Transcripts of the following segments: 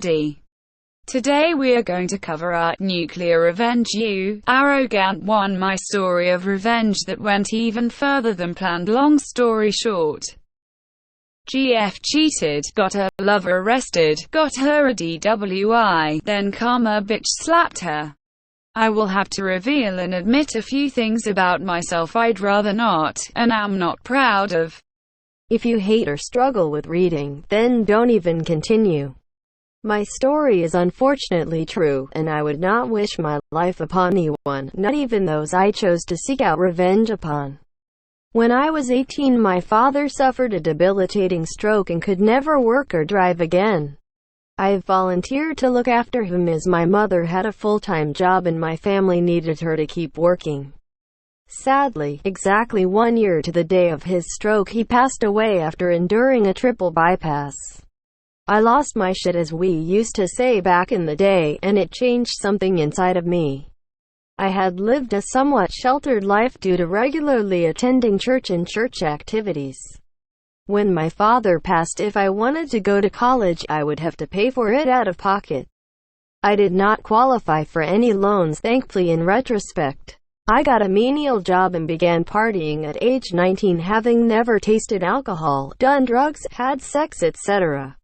D. Today we are going to cover art, Nuclear Revenge, you arrogant one, my story of revenge that went even further than planned. Long story short, GF cheated, got her lover arrested, got her a DWI, then karma bitch slapped her. I will have to reveal and admit a few things about myself I'd rather not, and am not proud of. If you hate or struggle with reading, then don't even continue. My story is unfortunately true, and I would not wish my life upon anyone, not even those I chose to seek out revenge upon. When I was 18, my father suffered a debilitating stroke and could never work or drive again. I volunteered to look after him as my mother had a full-time job and my family needed her to keep working. Sadly, exactly 1 year to the day of his stroke, he passed away after enduring a triple bypass. I lost my shit, as we used to say back in the day, and it changed something inside of me. I had lived a somewhat sheltered life due to regularly attending church and church activities. When my father passed, if I wanted to go to college, I would have to pay for it out of pocket. I did not qualify for any loans. Thankfully, in retrospect, I got a menial job and began partying at age 19, having never tasted alcohol, done drugs, had sex, etc.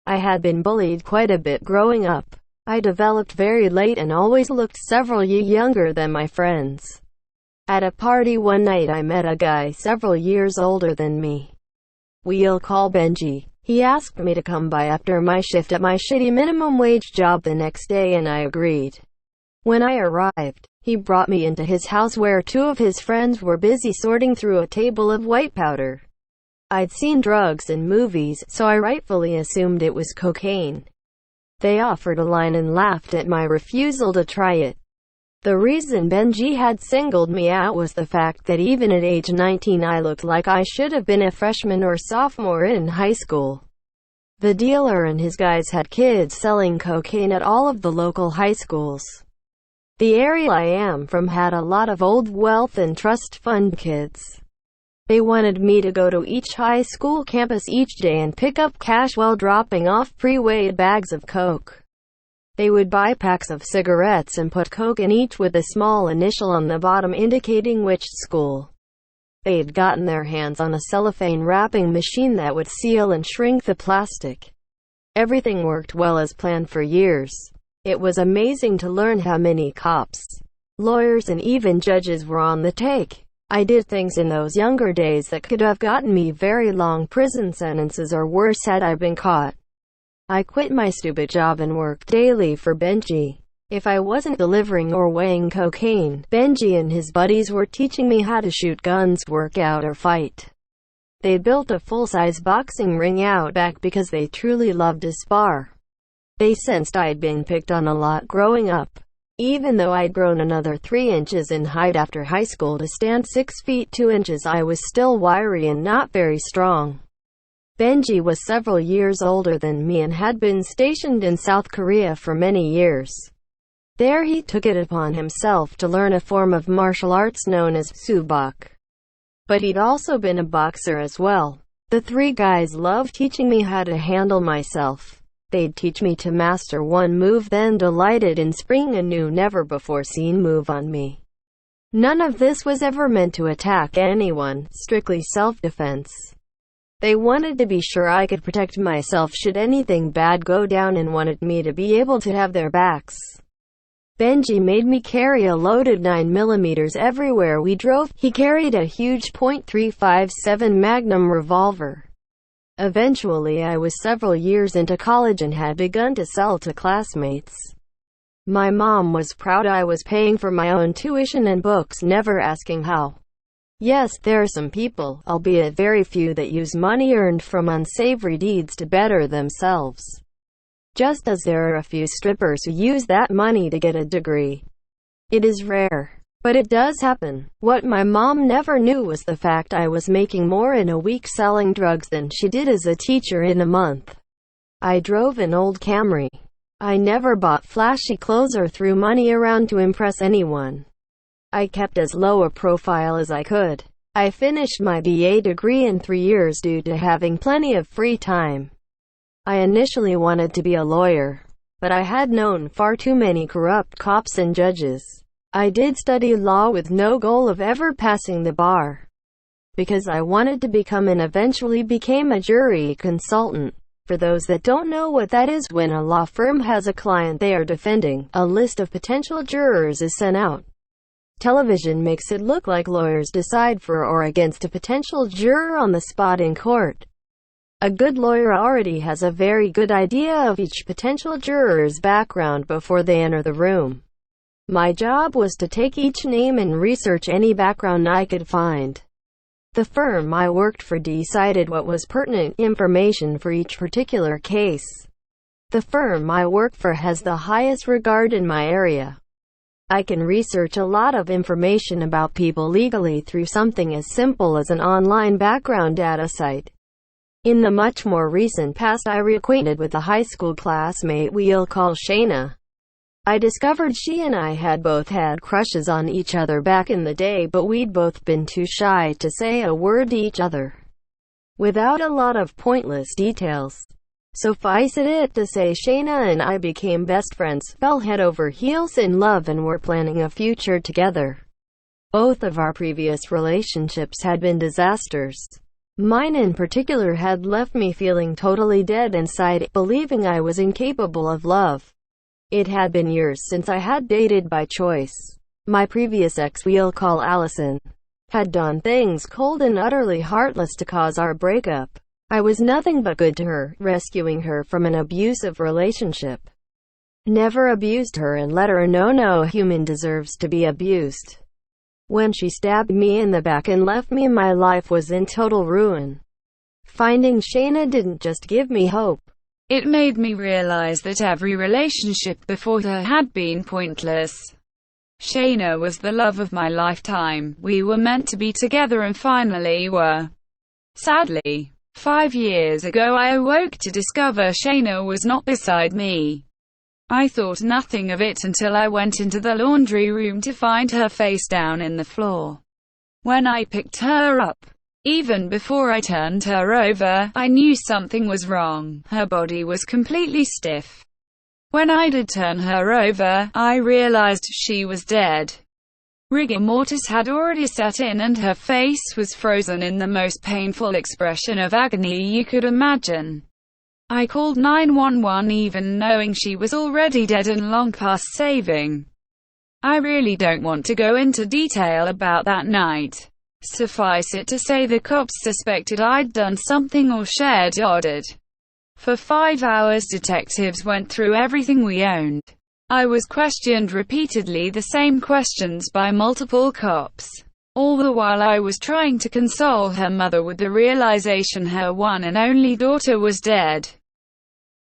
I had been bullied quite a bit growing up. I developed very late and always looked several years younger than my friends. At a party one night, I met a guy several years older than me. We'll call Benji. He asked me to come by after my shift at my shitty minimum wage job the next day, and I agreed. When I arrived, he brought me into his house where two of his friends were busy sorting through a table of white powder. I'd seen drugs in movies, so I rightfully assumed it was cocaine. They offered a line and laughed at my refusal to try it. The reason Benji had singled me out was the fact that even at age 19 I looked like I should have been a freshman or sophomore in high school. The dealer and his guys had kids selling cocaine at all of the local high schools. The area I am from had a lot of old wealth and trust fund kids. They wanted me to go to each high school campus each day and pick up cash while dropping off pre-weighed bags of coke. They would buy packs of cigarettes and put coke in each with a small initial on the bottom indicating which school. They'd gotten their hands on a cellophane wrapping machine that would seal and shrink the plastic. Everything worked well as planned for years. It was amazing to learn how many cops, lawyers, and even judges were on the take. I did things in those younger days that could have gotten me very long prison sentences or worse had I been caught. I quit my stupid job and worked daily for Benji. If I wasn't delivering or weighing cocaine, Benji and his buddies were teaching me how to shoot guns, work out, or fight. They built a full-size boxing ring out back because they truly loved to spar. They sensed I'd been picked on a lot growing up. Even though I'd grown another 3 inches in height after high school to stand 6 feet 2 inches, I was still wiry and not very strong. Benji was several years older than me and had been stationed in South Korea for many years. There he took it upon himself to learn a form of martial arts known as subak. But he'd also been a boxer as well. The 3 guys loved teaching me how to handle myself. They'd teach me to master one move, then delighted in springing a new, never-before-seen move on me. None of this was ever meant to attack anyone, strictly self-defense. They wanted to be sure I could protect myself should anything bad go down and wanted me to be able to have their backs. Benji made me carry a loaded 9mm everywhere we drove. He carried a huge .357 Magnum revolver. Eventually I was several years into college and had begun to sell to classmates. My mom was proud I was paying for my own tuition and books, never asking how. Yes, there are some people, albeit very few, that use money earned from unsavory deeds to better themselves. Just as there are a few strippers who use that money to get a degree. It is rare, but it does happen. What my mom never knew was the fact I was making more in a week selling drugs than she did as a teacher in a month. I drove an old Camry. I never bought flashy clothes or threw money around to impress anyone. I kept as low a profile as I could. I finished my BA degree in 3 years due to having plenty of free time. I initially wanted to be a lawyer, but I had known far too many corrupt cops and judges. I did study law with no goal of ever passing the bar, because I wanted to become and eventually became a jury consultant. For those that don't know what that is, when a law firm has a client they are defending, a list of potential jurors is sent out. Television makes it look like lawyers decide for or against a potential juror on the spot in court. A good lawyer already has a very good idea of each potential juror's background before they enter the room. My job was to take each name and research any background I could find. The firm I worked for decided what was pertinent information for each particular case. The firm I work for has the highest regard in my area. I can research a lot of information about people legally through something as simple as an online background data site. In the much more recent past, I reacquainted with a high school classmate we'll call Shayna. I discovered she and I had both had crushes on each other back in the day, but we'd both been too shy to say a word to each other. Without a lot of pointless details. Suffice it to say, Shayna and I became best friends, fell head over heels in love, and were planning a future together. Both of our previous relationships had been disasters. Mine in particular had left me feeling totally dead inside, believing I was incapable of love. It had been years since I had dated by choice. My previous ex, we'll call Allison, had done things cold and utterly heartless to cause our breakup. I was nothing but good to her, rescuing her from an abusive relationship. Never abused her and let her know no human deserves to be abused. When she stabbed me in the back and left me, my life was in total ruin. Finding Shayna didn't just give me hope. It made me realize that every relationship before her had been pointless. Shayna was the love of my lifetime. We were meant to be together and finally were. Sadly, 5 years ago I awoke to discover Shayna was not beside me. I thought nothing of it until I went into the laundry room to find her face down in the floor. When I picked her up, even before I turned her over, I knew something was wrong. Her body was completely stiff. When I did turn her over, I realized she was dead. Rigor mortis had already set in and her face was frozen in the most painful expression of agony you could imagine. I called 911 even knowing she was already dead and long past saving. I really don't want to go into detail about that night. Suffice it to say the cops suspected I'd done something or shared ordered. For 5 hours detectives went through everything we owned. I was questioned repeatedly, the same questions by multiple cops. All the while I was trying to console her mother with the realization her one and only daughter was dead.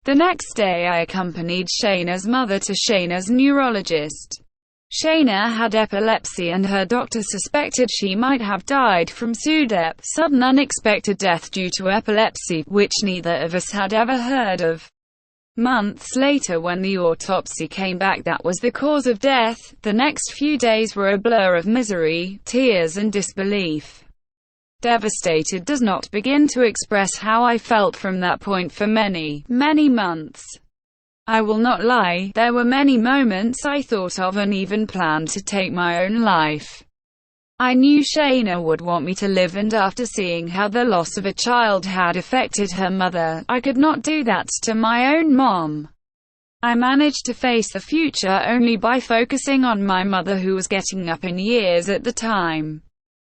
The next day I accompanied Shayna's mother to Shayna's neurologist. Shayna had epilepsy and her doctor suspected she might have died from SUDEP, sudden unexpected death due to epilepsy, which neither of us had ever heard of. Months later, when the autopsy came back that was the cause of death, the next few days were a blur of misery, tears and disbelief. Devastated does not begin to express how I felt from that point for many, many months. I will not lie, there were many moments I thought of and even planned to take my own life. I knew Shayna would want me to live, and after seeing how the loss of a child had affected her mother, I could not do that to my own mom. I managed to face the future only by focusing on my mother, who was getting up in years at the time.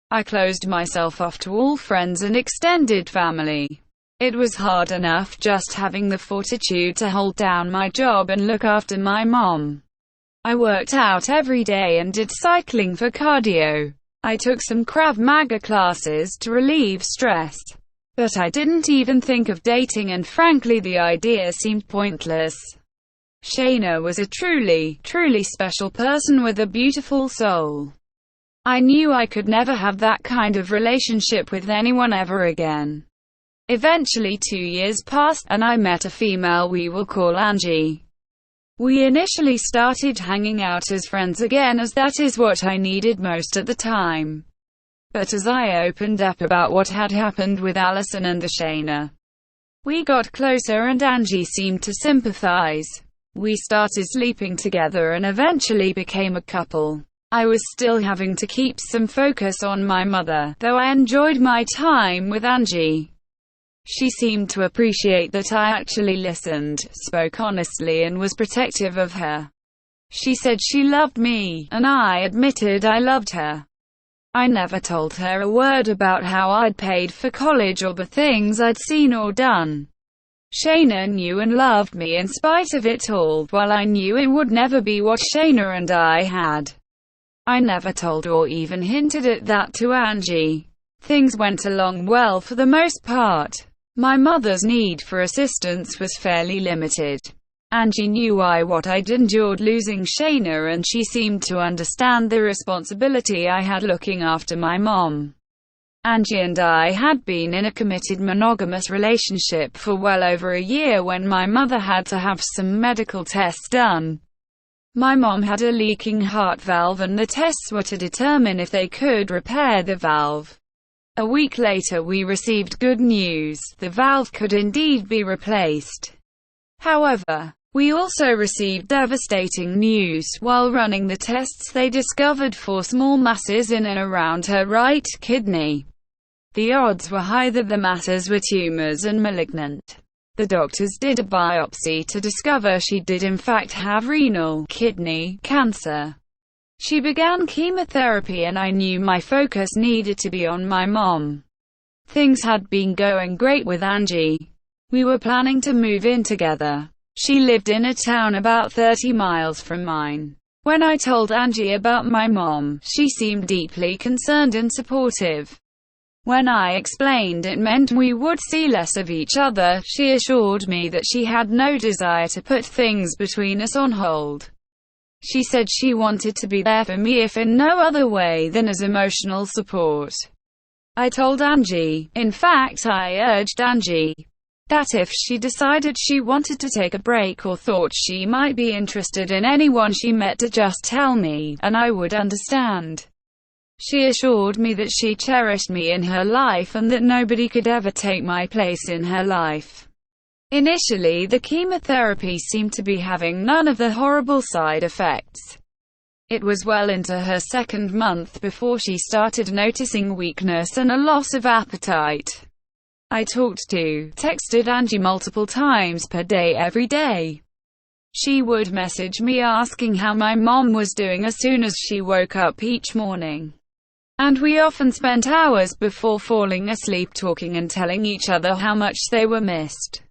I closed myself off to all friends and extended family. It was hard enough just having the fortitude to hold down my job and look after my mom. I worked out every day and did cycling for cardio. I took some Krav Maga classes to relieve stress. But I didn't even think of dating, and frankly the idea seemed pointless. Shayna was a truly, truly special person with a beautiful soul. I knew I could never have that kind of relationship with anyone ever again. Eventually 2 years passed, and I met a female we will call Angie. We initially started hanging out as friends again, as that is what I needed most at the time. But as I opened up about what had happened with Allison and the Shayna We got closer and Angie seemed to sympathize. We started sleeping together and eventually became a couple. I was still having to keep some focus on my mother, though I enjoyed my time with Angie. She seemed to appreciate that I actually listened, spoke honestly and was protective of her. She said she loved me, and I admitted I loved her. I never told her a word about how I'd paid for college or the things I'd seen or done. Shayna knew and loved me in spite of it all, while I knew it would never be what Shayna and I had. I never told or even hinted at that to Angie. Things went along well for the most part. My mother's need for assistance was fairly limited. Angie knew what I'd endured losing Shayna, and she seemed to understand the responsibility I had looking after my mom. Angie and I had been in a committed monogamous relationship for well over a year when my mother had to have some medical tests done. My mom had a leaking heart valve and the tests were to determine if they could repair the valve. A week later we received good news: the valve could indeed be replaced. However, we also received devastating news. While running the tests, they discovered 4 small masses in and around her right kidney. The odds were high that the masses were tumors and malignant. The doctors did a biopsy to discover she did in fact have renal, kidney, cancer. She began chemotherapy and I knew my focus needed to be on my mom. Things had been going great with Angie. We were planning to move in together. She lived in a town about 30 miles from mine. When I told Angie about my mom, she seemed deeply concerned and supportive. When I explained it meant we would see less of each other, she assured me that she had no desire to put things between us on hold. She said she wanted to be there for me if in no other way than as emotional support. I told Angie, in fact I urged Angie, that if she decided she wanted to take a break or thought she might be interested in anyone she met to just tell me, and I would understand. She assured me that she cherished me in her life and that nobody could ever take my place in her life. Initially, the chemotherapy seemed to be having none of the horrible side effects. It was well into her 2nd month before she started noticing weakness and a loss of appetite. I texted Angie multiple times per day every day. She would message me asking how my mom was doing as soon as she woke up each morning. And we often spent hours before falling asleep talking and telling each other how much they were missed.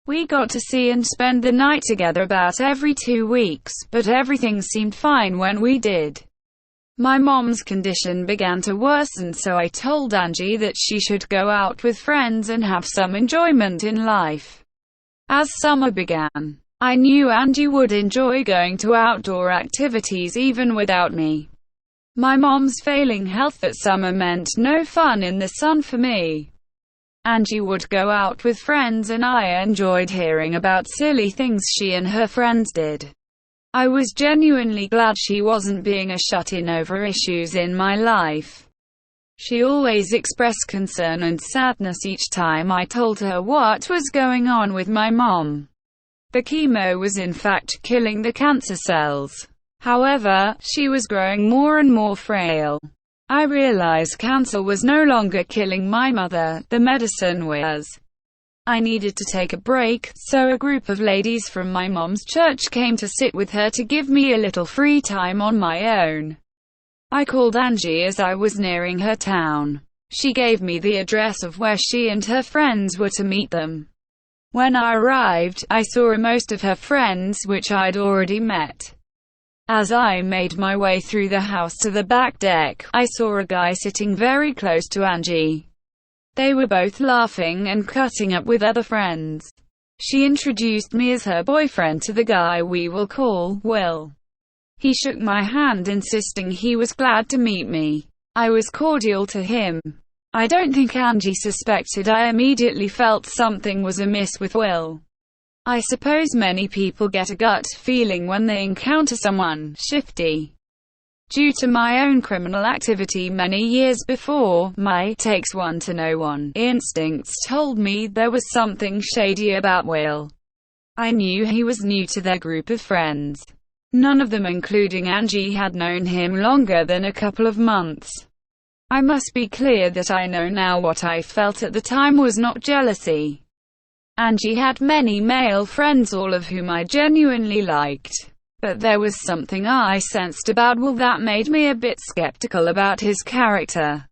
We got to see and spend the night together about every 2 weeks, but everything seemed fine when we did. My mom's condition began to worsen, so I told Angie that she should go out with friends and have some enjoyment in life. As summer began, I knew Angie would enjoy going to outdoor activities even without me. My mom's failing health that summer meant no fun in the sun for me. Angie would go out with friends and I enjoyed hearing about silly things she and her friends did. I was genuinely glad she wasn't being a shut-in over issues in my life. She always expressed concern and sadness each time I told her what was going on with my mom. The chemo was in fact killing the cancer cells. However, she was growing more and more frail. I realized cancer was no longer killing my mother, the medicine was. I needed to take a break, so a group of ladies from my mom's church came to sit with her to give me a little free time on my own. I called Angie as I was nearing her town. She gave me the address of where she and her friends were to meet them. When I arrived, I saw most of her friends, which I'd already met. As I made my way through the house to the back deck, I saw a guy sitting very close to Angie. They were both laughing and cutting up with other friends. She introduced me as her boyfriend to the guy we will call Will. He shook my hand, insisting he was glad to meet me. I was cordial to him. I don't think Angie suspected I immediately felt something was amiss with Will. I suppose many people get a gut feeling when they encounter someone shifty. Due to my own criminal activity many years before, my takes one to know one instincts told me there was something shady about Will. I knew he was new to their group of friends. None of them, including Angie, had known him longer than a couple of months. I must be clear that I know now what I felt at the time was not jealousy. Angie had many male friends, all of whom I genuinely liked. But there was something I sensed about Will that made me a bit skeptical about his character.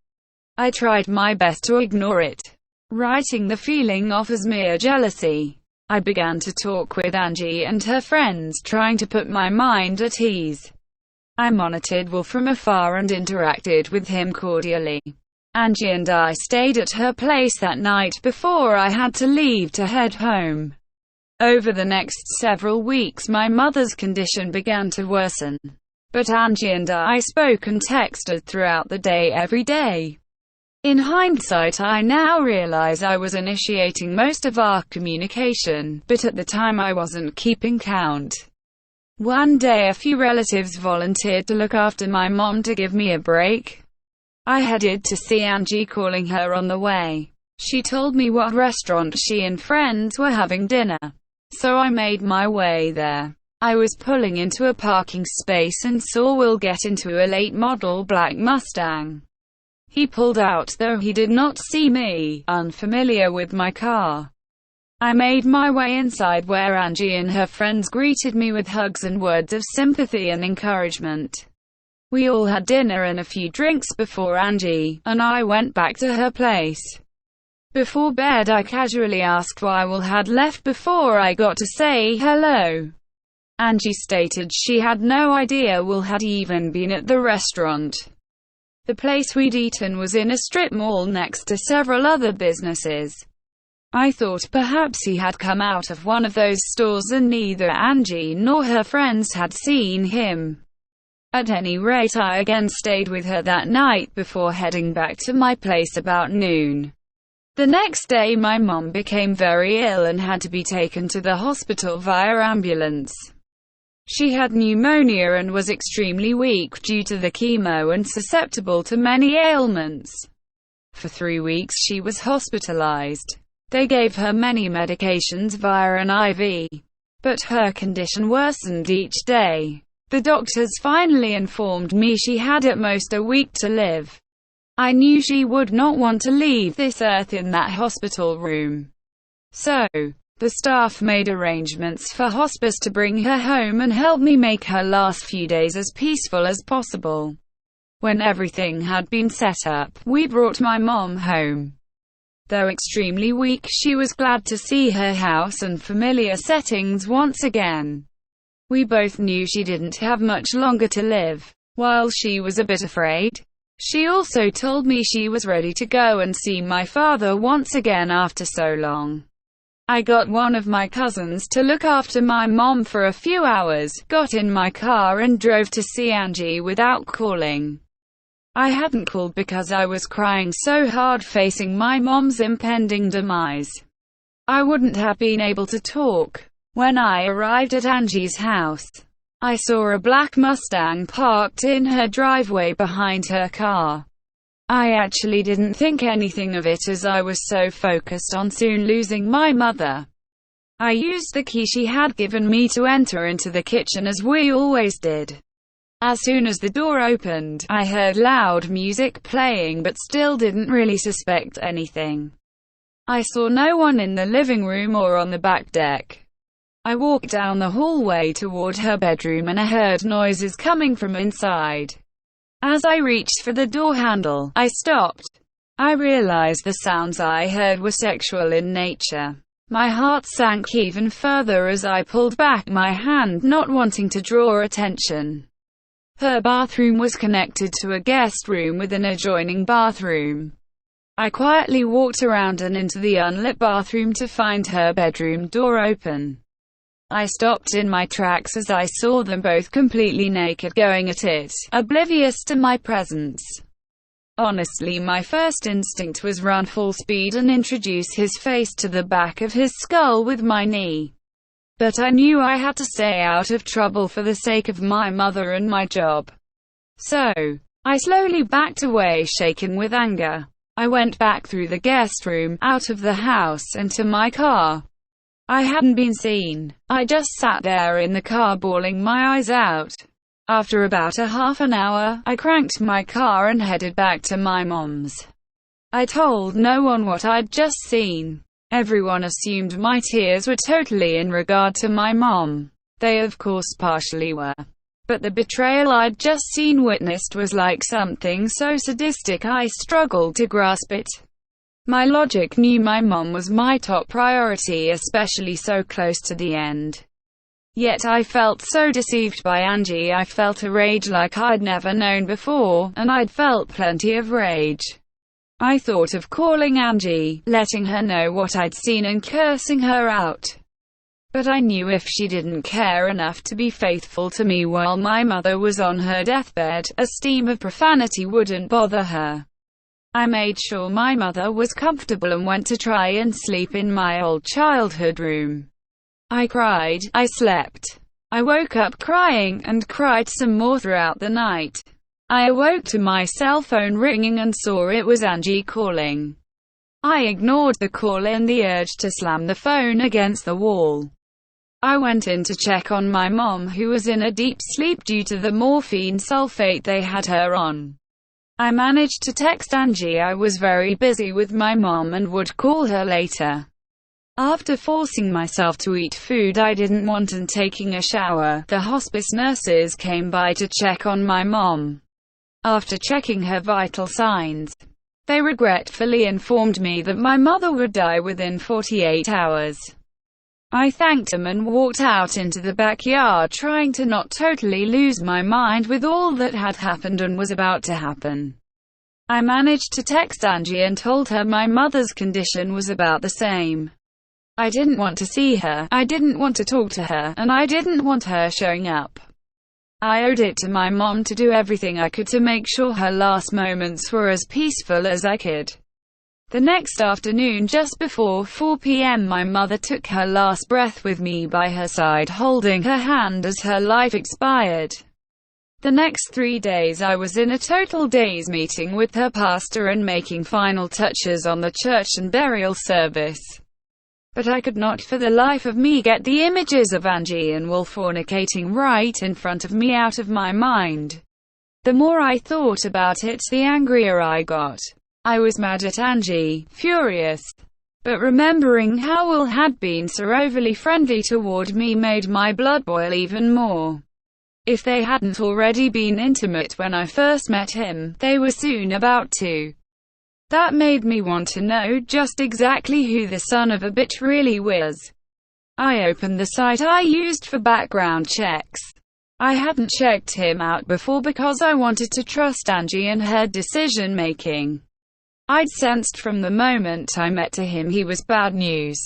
I tried my best to ignore it, writing the feeling off as mere jealousy. I began to talk with Angie and her friends, trying to put my mind at ease. I monitored Will from afar and interacted with him cordially. Angie and I stayed at her place that night before I had to leave to head home. Over the next several weeks my mother's condition began to worsen. But Angie and I spoke and texted throughout the day every day. In hindsight, I now realize I was initiating most of our communication, but at the time I wasn't keeping count. One day a few relatives volunteered to look after my mom to give me a break. I headed to see Angie, calling her on the way. She told me what restaurant she and friends were having dinner. So I made my way there. I was pulling into a parking space and saw Will get into a late model black Mustang. He pulled out, though he did not see me, unfamiliar with my car. I made my way inside, where Angie and her friends greeted me with hugs and words of sympathy and encouragement. We all had dinner and a few drinks before Angie and I went back to her place. Before bed, I casually asked why Will had left before I got to say hello. Angie stated she had no idea Will had even been at the restaurant. The place we'd eaten was in a strip mall next to several other businesses. I thought perhaps he had come out of one of those stores and neither Angie nor her friends had seen him. At any rate, I again stayed with her that night before heading back to my place about noon. The next day my mom became very ill and had to be taken to the hospital via ambulance. She had pneumonia and was extremely weak due to the chemo and susceptible to many ailments. For 3 weeks she was hospitalized. They gave her many medications via an IV. But her condition worsened each day. The doctors finally informed me she had at most a week to live. I knew she would not want to leave this earth in that hospital room. So, the staff made arrangements for hospice to bring her home and help me make her last few days as peaceful as possible. When everything had been set up, we brought my mom home. Though extremely weak, she was glad to see her house and familiar settings once again. We both knew she didn't have much longer to live. While she was a bit afraid, she also told me she was ready to go and see my father once again after so long. I got one of my cousins to look after my mom for a few hours, got in my car and drove to see Angie without calling. I hadn't called because I was crying so hard facing my mom's impending demise. I wouldn't have been able to talk. When I arrived at Angie's house, I saw a black Mustang parked in her driveway behind her car. I actually didn't think anything of it as I was so focused on soon losing my mother. I used the key she had given me to enter into the kitchen as we always did. As soon as the door opened, I heard loud music playing but still didn't really suspect anything. I saw no one in the living room or on the back deck. I walked down the hallway toward her bedroom and I heard noises coming from inside. As I reached for the door handle, I stopped. I realized the sounds I heard were sexual in nature. My heart sank even further as I pulled back my hand, not wanting to draw attention. Her bathroom was connected to a guest room with an adjoining bathroom. I quietly walked around and into the unlit bathroom to find her bedroom door open. I stopped in my tracks as I saw them both completely naked going at it, oblivious to my presence. Honestly, my first instinct was run full speed and introduce his face to the back of his skull with my knee. But I knew I had to stay out of trouble for the sake of my mother and my job. So, I slowly backed away, shaken with anger. I went back through the guest room, out of the house, and to my car. I hadn't been seen. I just sat there in the car bawling my eyes out. After about a half an hour, I cranked my car and headed back to my mom's. I told no one what I'd just seen. Everyone assumed my tears were totally in regard to my mom. They of course partially were. But the betrayal I'd just seen witnessed was like something so sadistic I struggled to grasp it. My logic knew my mom was my top priority, especially so close to the end. Yet I felt so deceived by Angie. I felt a rage like I'd never known before, and I'd felt plenty of rage. I thought of calling Angie, letting her know what I'd seen and cursing her out. But I knew if she didn't care enough to be faithful to me while my mother was on her deathbed, a stream of profanity wouldn't bother her. I made sure my mother was comfortable and went to try and sleep in my old childhood room. I cried, I slept. I woke up crying, and cried some more throughout the night. I awoke to my cell phone ringing and saw it was Angie calling. I ignored the call and the urge to slam the phone against the wall. I went in to check on my mom, who was in a deep sleep due to the morphine sulfate they had her on. I managed to text Angie I was very busy with my mom and would call her later. After forcing myself to eat food I didn't want and taking a shower, the hospice nurses came by to check on my mom. After checking her vital signs, they regretfully informed me that my mother would die within 48 hours. I thanked them and walked out into the backyard, trying to not totally lose my mind with all that had happened and was about to happen. I managed to text Angie and told her my mother's condition was about the same. I didn't want to see her, I didn't want to talk to her, and I didn't want her showing up. I owed it to my mom to do everything I could to make sure her last moments were as peaceful as I could. The next afternoon, just before 4 p.m., my mother took her last breath with me by her side, holding her hand as her life expired. The next 3 days I was in a total daze, meeting with her pastor and making final touches on the church and burial service. But I could not for the life of me get the images of Angie and Will fornicating right in front of me out of my mind. The more I thought about it, the angrier I got. I was mad at Angie, furious. But remembering how Will had been so overly friendly toward me made my blood boil even more. If they hadn't already been intimate when I first met him, they were soon about to. That made me want to know just exactly who the son of a bitch really was. I opened the site I used for background checks. I hadn't checked him out before because I wanted to trust Angie and her decision-making. I'd sensed from the moment I met him he was bad news.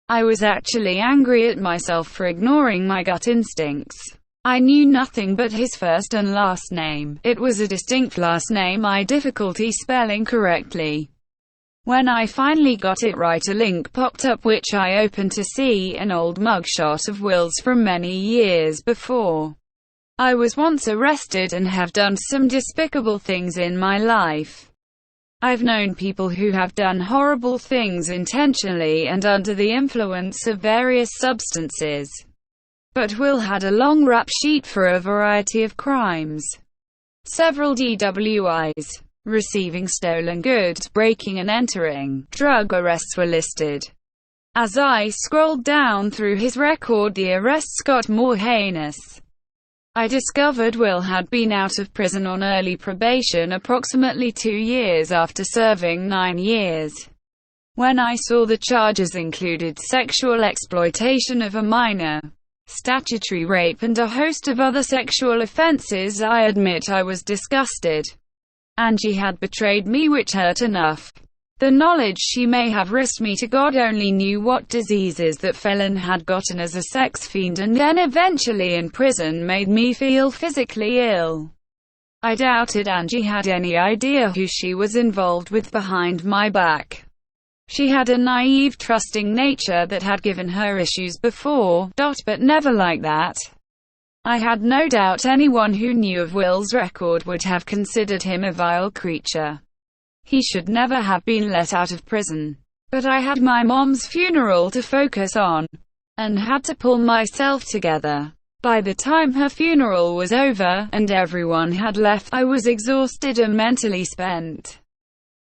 I was actually angry at myself for ignoring my gut instincts. I knew nothing but his first and last name. It was a distinct last name I had difficulty spelling correctly. When I finally got it right, a link popped up which I opened to see an old mugshot of Will's from many years before. I was once arrested and have done some despicable things in my life. I've known people who have done horrible things intentionally and under the influence of various substances. But Will had a long rap sheet for a variety of crimes. Several DWIs, receiving stolen goods, breaking and entering, drug arrests were listed. As I scrolled down through his record, the arrests got more heinous. I discovered Will had been out of prison on early probation approximately 2 years after serving 9 years. When I saw the charges included sexual exploitation of a minor, statutory rape and a host of other sexual offenses, I admit I was disgusted. Angie had betrayed me, which hurt enough. The knowledge she may have risked me to God only knew what diseases that felon had gotten as a sex fiend and then eventually in prison made me feel physically ill. I doubted Angie had any idea who she was involved with behind my back. She had a naive, trusting nature that had given her issues before, but never like that. I had no doubt anyone who knew of Will's record would have considered him a vile creature. He should never have been let out of prison. But I had my mom's funeral to focus on, and had to pull myself together. By the time her funeral was over, and everyone had left, I was exhausted and mentally spent.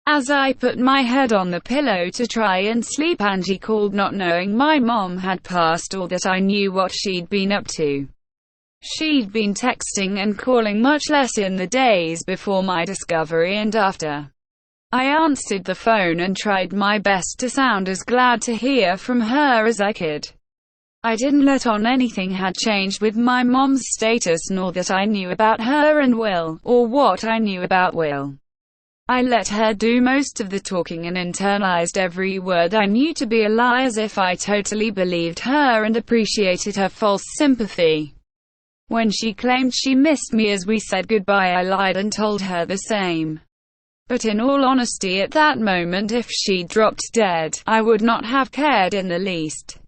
As I put my head on the pillow to try and sleep, Angie called, not knowing my mom had passed or that I knew what she'd been up to. She'd been texting and calling much less in the days before my discovery and after. I answered the phone and tried my best to sound as glad to hear from her as I could. I didn't let on anything had changed with my mom's status, nor that I knew about her and Will, or what I knew about Will. I let her do most of the talking and internalized every word I knew to be a lie, as if I totally believed her and appreciated her false sympathy. When she claimed she missed me as we said goodbye, I lied and told her the same. But in all honesty, at that moment, if she'd dropped dead, I would not have cared in the least.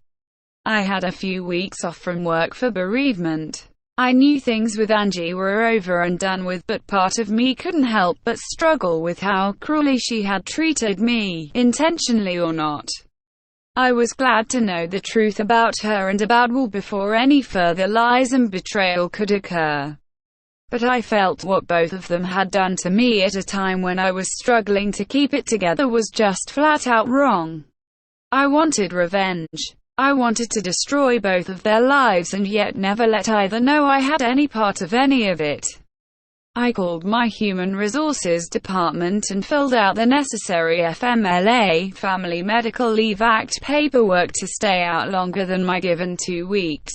I had a few weeks off from work for bereavement. I knew things with Angie were over and done with, but part of me couldn't help but struggle with how cruelly she had treated me, intentionally or not. I was glad to know the truth about her and about Will before any further lies and betrayal could occur. But I felt what both of them had done to me at a time when I was struggling to keep it together was just flat out wrong. I wanted revenge. I wanted to destroy both of their lives and yet never let either know I had any part of any of it. I called my Human Resources Department and filled out the necessary FMLA, Family Medical Leave Act paperwork to stay out longer than my given 2 weeks.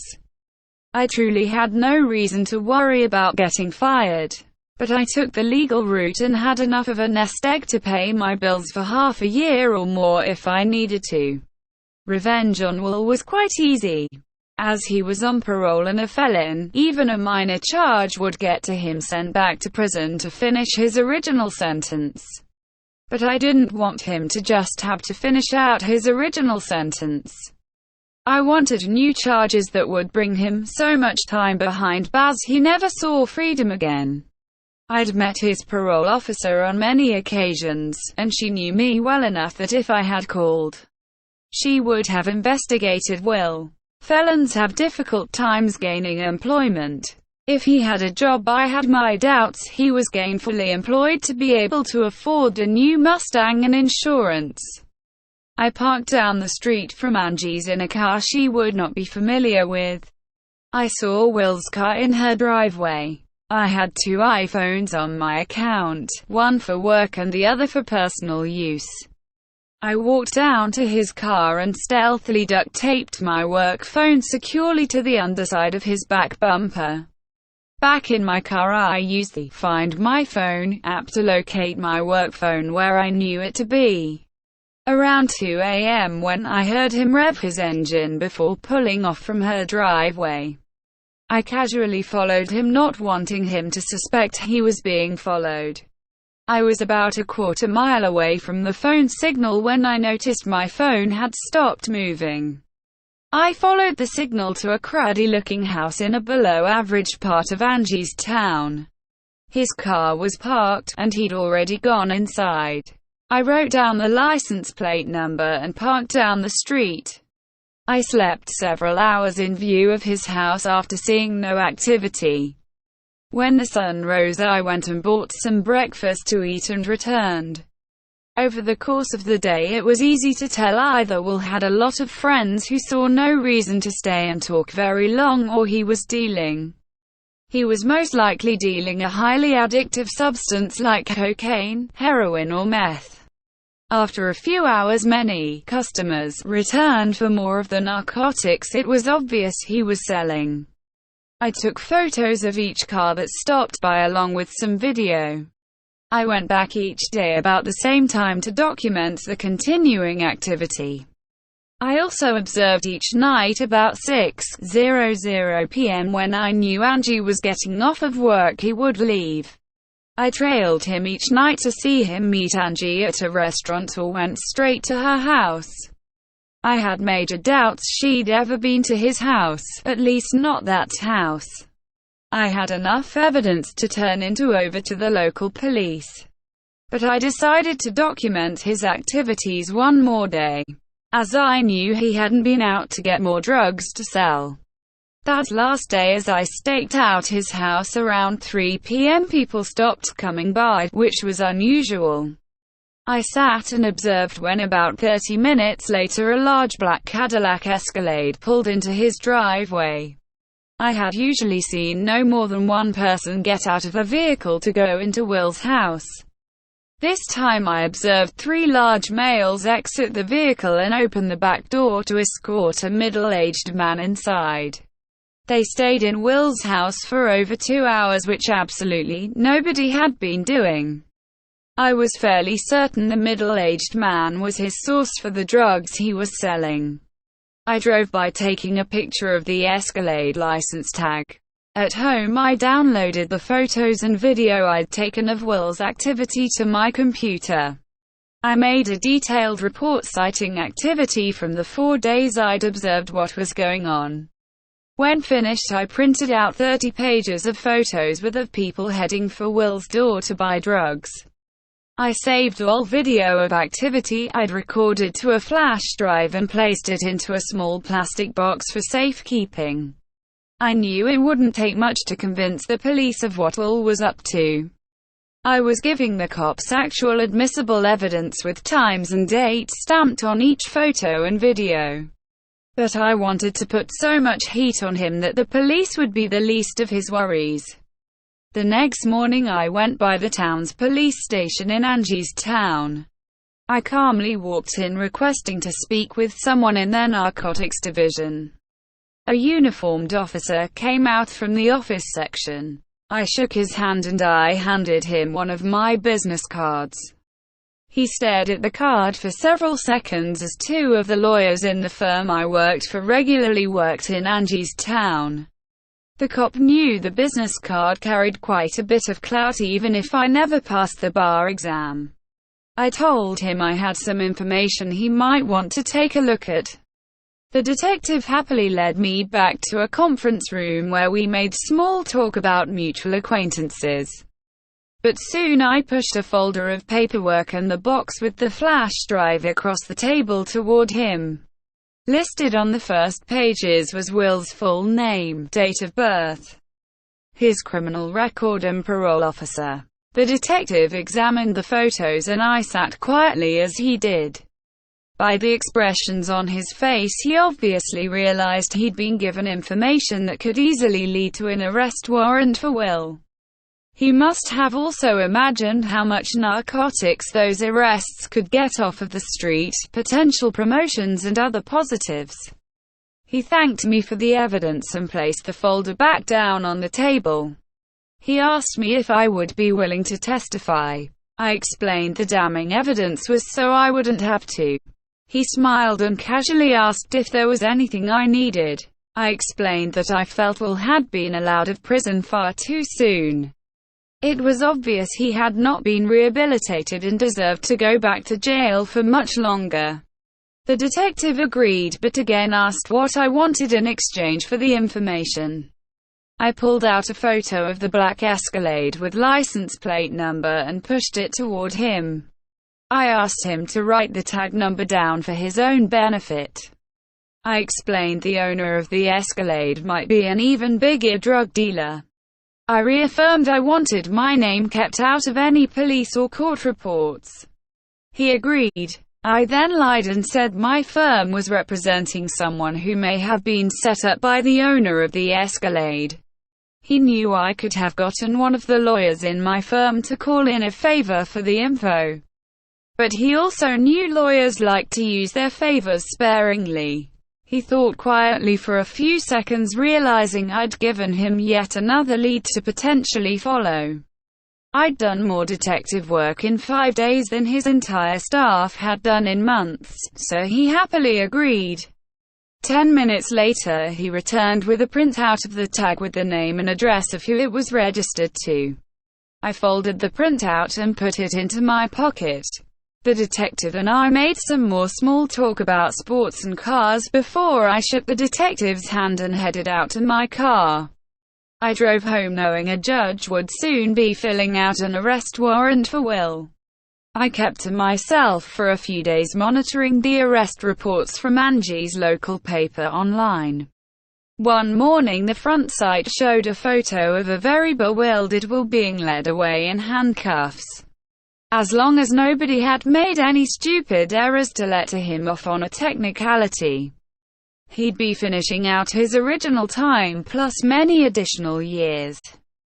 I truly had no reason to worry about getting fired. But I took the legal route and had enough of a nest egg to pay my bills for half a year or more if I needed to. Revenge on Will was quite easy. As he was on parole and a felon, even a minor charge would get to him sent back to prison to finish his original sentence. But I didn't want him to just have to finish out his original sentence. I wanted new charges that would bring him so much time behind bars he never saw freedom again. I'd met his parole officer on many occasions, and she knew me well enough that if I had called, she would have investigated Will. Felons have difficult times gaining employment. If he had a job, I had my doubts he was gainfully employed to be able to afford a new Mustang and insurance. I parked down the street from Angie's in a car she would not be familiar with. I saw Will's car in her driveway. I had 2 iPhones on my account, one for work and the other for personal use. I walked down to his car and stealthily duct-taped my work phone securely to the underside of his back bumper. Back in my car, I used the Find My Phone app to locate my work phone where I knew it to be. Around 2 a.m. when I heard him rev his engine before pulling off from her driveway. I casually followed him, not wanting him to suspect he was being followed. I was about a quarter mile away from the phone signal when I noticed my phone had stopped moving. I followed the signal to a cruddy-looking house in a below-average part of Angie's town. His car was parked, and he'd already gone inside. I wrote down the license plate number and parked down the street. I slept several hours in view of his house after seeing no activity. When the sun rose, I went and bought some breakfast to eat and returned. Over the course of the day, it was easy to tell either Will had a lot of friends who saw no reason to stay and talk very long, or he was dealing. He was most likely dealing a highly addictive substance like cocaine, heroin or meth. After a few hours, many customers returned for more of the narcotics it was obvious he was selling. I took photos of each car that stopped by along with some video. I went back each day about the same time to document the continuing activity. I also observed each night about 6:00 p.m. when I knew Angie was getting off of work he would leave. I trailed him each night to see him meet Angie at a restaurant or went straight to her house. I had major doubts she'd ever been to his house, at least not that house. I had enough evidence to turn over to the local police. But I decided to document his activities one more day, as I knew he hadn't been out to get more drugs to sell. That last day, as I staked out his house around 3 p.m., people stopped coming by, which was unusual. I sat and observed when about 30 minutes later a large black Cadillac Escalade pulled into his driveway. I had usually seen no more than one person get out of a vehicle to go into Will's house. This time I observed 3 large males exit the vehicle and open the back door to escort a middle-aged man inside. They stayed in Will's house for over 2 hours, which absolutely nobody had been doing. I was fairly certain the middle-aged man was his source for the drugs he was selling. I drove by taking a picture of the Escalade license tag. At home I downloaded the photos and video I'd taken of Will's activity to my computer. I made a detailed report citing activity from the 4 days I'd observed what was going on. When finished, I printed out 30 pages of photos of people heading for Will's door to buy drugs. I saved all video of activity I'd recorded to a flash drive and placed it into a small plastic box for safekeeping. I knew it wouldn't take much to convince the police of what Will was up to. I was giving the cops actual admissible evidence with times and dates stamped on each photo and video. But I wanted to put so much heat on him that the police would be the least of his worries. The next morning I went by the town's police station in Angie's Town. I calmly walked in requesting to speak with someone in their narcotics division. A uniformed officer came out from the office section. I shook his hand and I handed him one of my business cards. He stared at the card for several seconds as 2 of the lawyers in the firm I worked for regularly worked in Angie's Town. The cop knew the business card carried quite a bit of clout even if I never passed the bar exam. I told him I had some information he might want to take a look at. The detective happily led me back to a conference room where we made small talk about mutual acquaintances. But soon I pushed a folder of paperwork and the box with the flash drive across the table toward him. Listed on the first pages was Will's full name, date of birth, his criminal record and parole officer. The detective examined the photos and I sat quietly as he did. By the expressions on his face, he obviously realized he'd been given information that could easily lead to an arrest warrant for Will. He must have also imagined how much narcotics those arrests could get off of the street, potential promotions and other positives. He thanked me for the evidence and placed the folder back down on the table. He asked me if I would be willing to testify. I explained the damning evidence was so I wouldn't have to. He smiled and casually asked if there was anything I needed. I explained that I felt Will had been allowed out of prison far too soon. It was obvious he had not been rehabilitated and deserved to go back to jail for much longer. The detective agreed but again asked what I wanted in exchange for the information. I pulled out a photo of the black Escalade with license plate number and pushed it toward him. I asked him to write the tag number down for his own benefit. I explained the owner of the Escalade might be an even bigger drug dealer. I reaffirmed I wanted my name kept out of any police or court reports. He agreed. I then lied and said my firm was representing someone who may have been set up by the owner of the Escalade. He knew I could have gotten one of the lawyers in my firm to call in a favor for the info. But he also knew lawyers like to use their favors sparingly. He thought quietly for a few seconds, realizing I'd given him yet another lead to potentially follow. I'd done more detective work in 5 days than his entire staff had done in months, so he happily agreed. 10 minutes later, he returned with a printout of the tag with the name and address of who it was registered to. I folded the printout and put it into my pocket. The detective and I made some more small talk about sports and cars before I shook the detective's hand and headed out to my car. I drove home knowing a judge would soon be filling out an arrest warrant for Will. I kept to myself for a few days, monitoring the arrest reports from Angie's local paper online. One morning the front site showed a photo of a very bewildered Will being led away in handcuffs. As long as nobody had made any stupid errors to let him off on a technicality, he'd be finishing out his original time plus many additional years.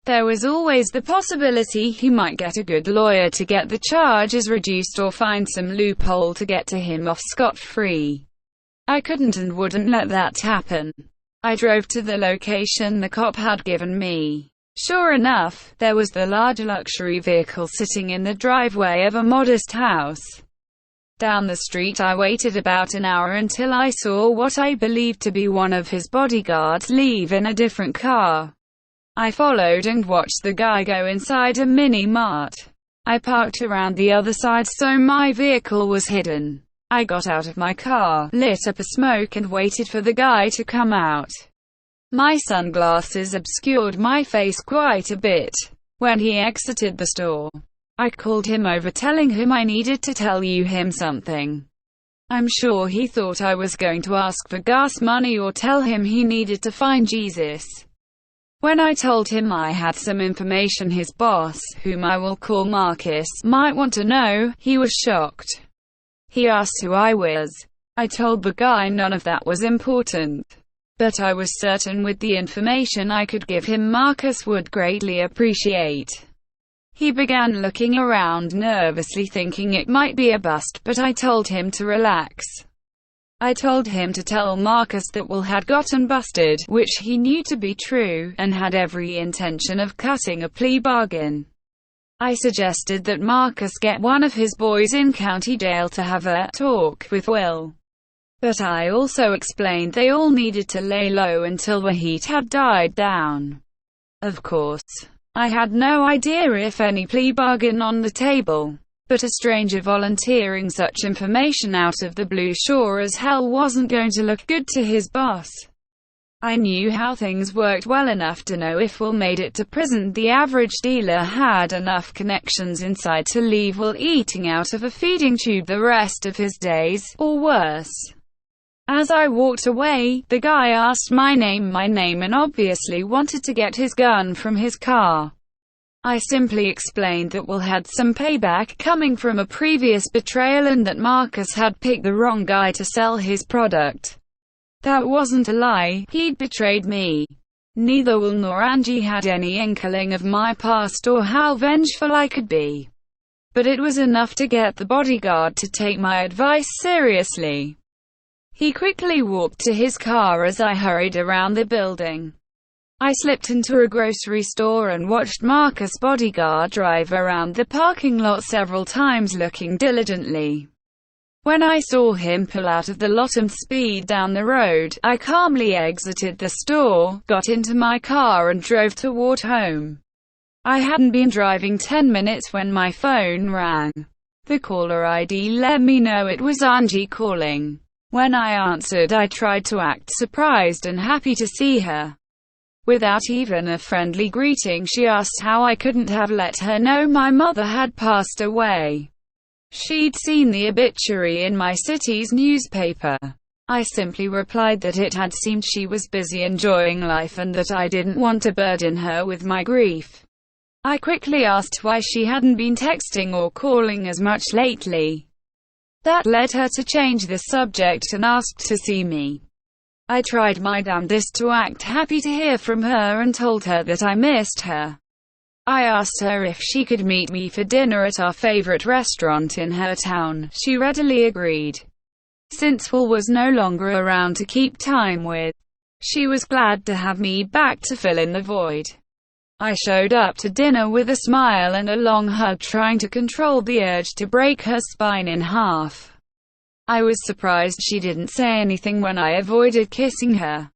There was always the possibility he might get a good lawyer to get the charges reduced or find some loophole to get him off scot-free. I couldn't and wouldn't let that happen. I drove to the location the cop had given me. Sure enough, there was the large luxury vehicle sitting in the driveway of a modest house. Down the street I waited about an hour until I saw what I believed to be one of his bodyguards leave in a different car. I followed and watched the guy go inside a mini-mart. I parked around the other side so my vehicle was hidden. I got out of my car, lit up a smoke and waited for the guy to come out. My sunglasses obscured my face quite a bit. When he exited the store, I called him over telling him I needed to tell him something. I'm sure he thought I was going to ask for gas money or tell him he needed to find Jesus. When I told him I had some information his boss, whom I will call Marcus, might want to know, he was shocked. He asked who I was. I told the guy none of that was important, but I was certain with the information I could give him Marcus would greatly appreciate. He began looking around nervously, thinking it might be a bust, but I told him to relax. I told him to tell Marcus that Will had gotten busted, which he knew to be true, and had every intention of cutting a plea bargain. I suggested that Marcus get one of his boys in county jail to have a talk with Will. But I also explained they all needed to lay low until the heat had died down. Of course, I had no idea if any plea bargain on the table. But a stranger volunteering such information out of the blue sure as hell wasn't going to look good to his boss. I knew how things worked well enough to know if Will made it to prison, the average dealer had enough connections inside to leave Will eating out of a feeding tube the rest of his days, or worse. As I walked away, the guy asked my name and obviously wanted to get his gun from his car. I simply explained that Will had some payback coming from a previous betrayal and that Marcus had picked the wrong guy to sell his product. That wasn't a lie, he'd betrayed me. Neither Will nor Angie had any inkling of my past or how vengeful I could be. But it was enough to get the bodyguard to take my advice seriously. He quickly walked to his car as I hurried around the building. I slipped into a grocery store and watched Marcus' bodyguard drive around the parking lot several times looking diligently. When I saw him pull out of the lot and speed down the road, I calmly exited the store, got into my car and drove toward home. I hadn't been driving 10 minutes when my phone rang. The caller ID let me know it was Angie calling. When I answered, I tried to act surprised and happy to see her. Without even a friendly greeting, she asked how I couldn't have let her know my mother had passed away. She'd seen the obituary in my city's newspaper. I simply replied that it had seemed she was busy enjoying life and that I didn't want to burden her with my grief. I quickly asked why she hadn't been texting or calling as much lately. That led her to change the subject and asked to see me. I tried my damnedest to act happy to hear from her and told her that I missed her. I asked her if she could meet me for dinner at our favorite restaurant in her town. She readily agreed. Since Will was no longer around to keep time with, she was glad to have me back to fill in the void. I showed up to dinner with a smile and a long hug, trying to control the urge to break her spine in half. I was surprised she didn't say anything when I avoided kissing her.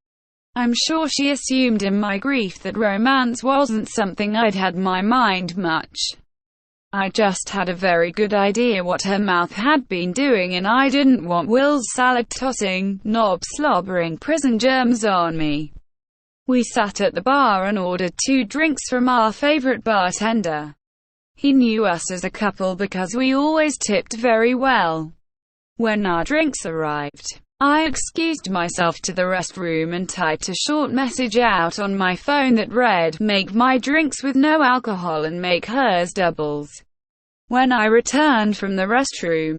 I'm sure she assumed in my grief that romance wasn't something I'd had in my mind much. I just had a very good idea what her mouth had been doing, and I didn't want Will's salad-tossing, knob-slobbering prison germs on me. We sat at the bar and ordered 2 drinks from our favorite bartender. He knew us as a couple because we always tipped very well. When our drinks arrived, I excused myself to the restroom and typed a short message out on my phone that read, "Make my drinks with no alcohol and make hers doubles." When I returned from the restroom,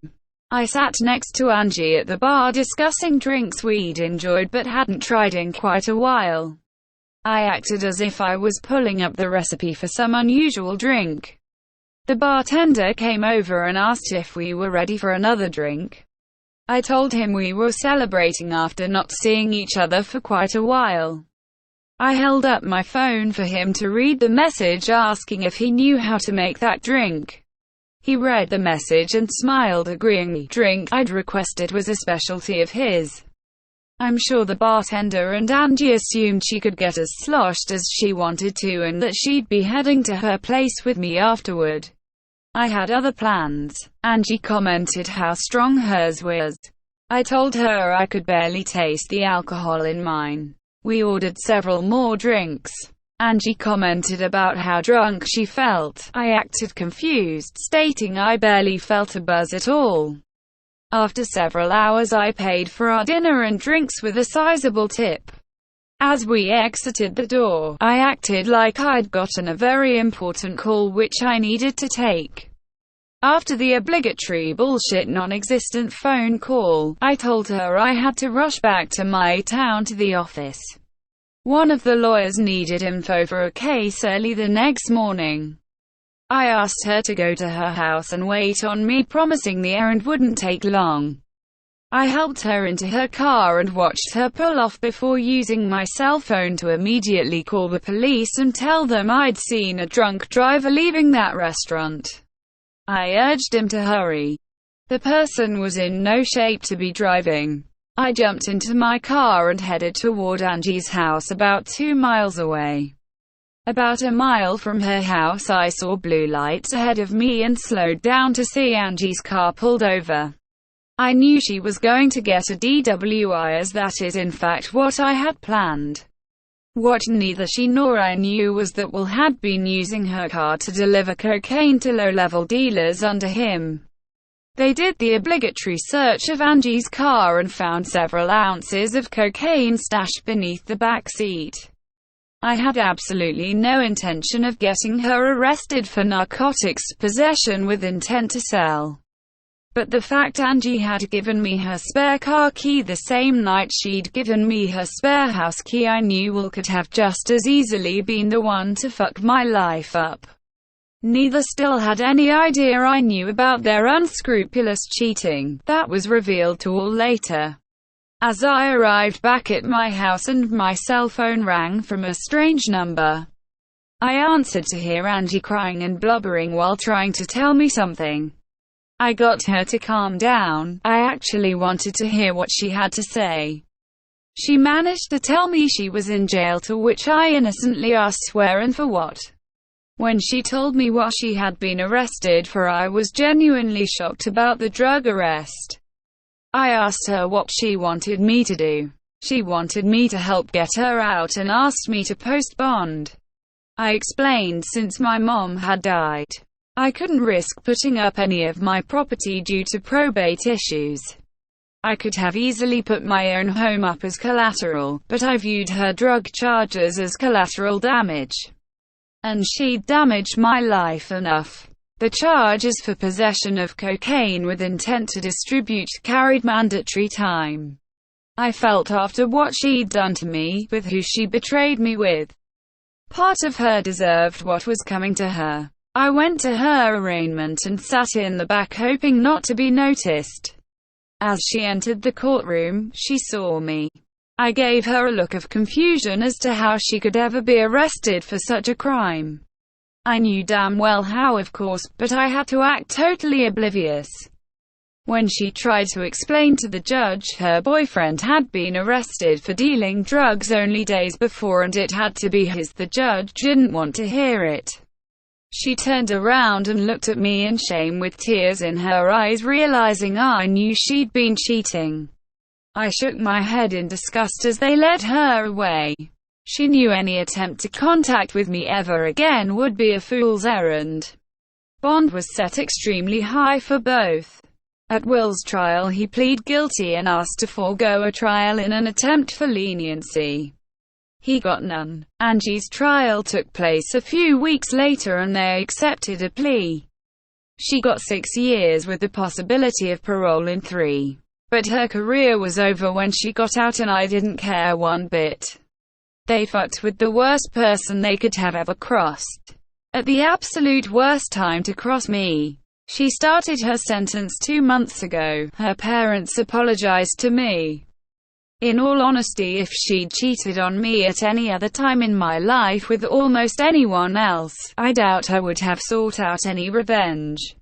I sat next to Angie at the bar discussing drinks we'd enjoyed but hadn't tried in quite a while. I acted as if I was pulling up the recipe for some unusual drink. The bartender came over and asked if we were ready for another drink. I told him we were celebrating after not seeing each other for quite a while. I held up my phone for him to read the message asking if he knew how to make that drink. He read the message and smiled, agreeing the drink I'd requested was a specialty of his. I'm sure the bartender and Angie assumed she could get as sloshed as she wanted to and that she'd be heading to her place with me afterward. I had other plans. Angie commented how strong hers was. I told her I could barely taste the alcohol in mine. We ordered several more drinks. Angie commented about how drunk she felt. I acted confused, stating I barely felt a buzz at all. After several hours I paid for our dinner and drinks with a sizable tip. As we exited the door, I acted like I'd gotten a very important call which I needed to take. After the obligatory bullshit non-existent phone call, I told her I had to rush back to my town to the office. One of the lawyers needed info for a case early the next morning. I asked her to go to her house and wait on me, promising the errand wouldn't take long. I helped her into her car and watched her pull off before using my cell phone to immediately call the police and tell them I'd seen a drunk driver leaving that restaurant. I urged him to hurry. The person was in no shape to be driving. I jumped into my car and headed toward Angie's house about 2 miles away. About a mile from her house I saw blue lights ahead of me and slowed down to see Angie's car pulled over. I knew she was going to get a DWI, as that is in fact what I had planned. What neither she nor I knew was that Will had been using her car to deliver cocaine to low-level dealers under him. They did the obligatory search of Angie's car and found several ounces of cocaine stashed beneath the back seat. I had absolutely no intention of getting her arrested for narcotics possession with intent to sell. But the fact Angie had given me her spare car key the same night she'd given me her spare house key, I knew Will could have just as easily been the one to fuck my life up. Neither still had any idea I knew about their unscrupulous cheating. That was revealed to all later. As I arrived back at my house and my cell phone rang from a strange number. I answered to hear Angie crying and blubbering while trying to tell me something. I got her to calm down. I actually wanted to hear what she had to say. She managed to tell me she was in jail, to which I innocently asked where and for what. When she told me what she had been arrested for, I was genuinely shocked about the drug arrest. I asked her what she wanted me to do. She wanted me to help get her out and asked me to post bond. I explained since my mom had died, I couldn't risk putting up any of my property due to probate issues. I could have easily put my own home up as collateral, but I viewed her drug charges as collateral damage. And she'd damaged my life enough. The charges for possession of cocaine with intent to distribute carried mandatory time. I felt after what she'd done to me, with who she betrayed me with, part of her deserved what was coming to her. I went to her arraignment and sat in the back hoping not to be noticed. As she entered the courtroom, she saw me. I gave her a look of confusion as to how she could ever be arrested for such a crime. I knew damn well how, of course, but I had to act totally oblivious. When she tried to explain to the judge her boyfriend had been arrested for dealing drugs only days before and it had to be his, the judge didn't want to hear it. She turned around and looked at me in shame with tears in her eyes, realizing I knew she'd been cheating. I shook my head in disgust as they led her away. She knew any attempt to contact with me ever again would be a fool's errand. Bond was set extremely high for both. At Will's trial he pleaded guilty and asked to forego a trial in an attempt for leniency. He got none. Angie's trial took place a few weeks later and they accepted a plea. She got 6 years with the possibility of parole in 3. But her career was over when she got out and I didn't care one bit. They fucked with the worst person they could have ever crossed. At the absolute worst time to cross me. She started her sentence 2 months ago. Her parents apologized to me. In all honesty, if she'd cheated on me at any other time in my life with almost anyone else, I doubt I would have sought out any revenge.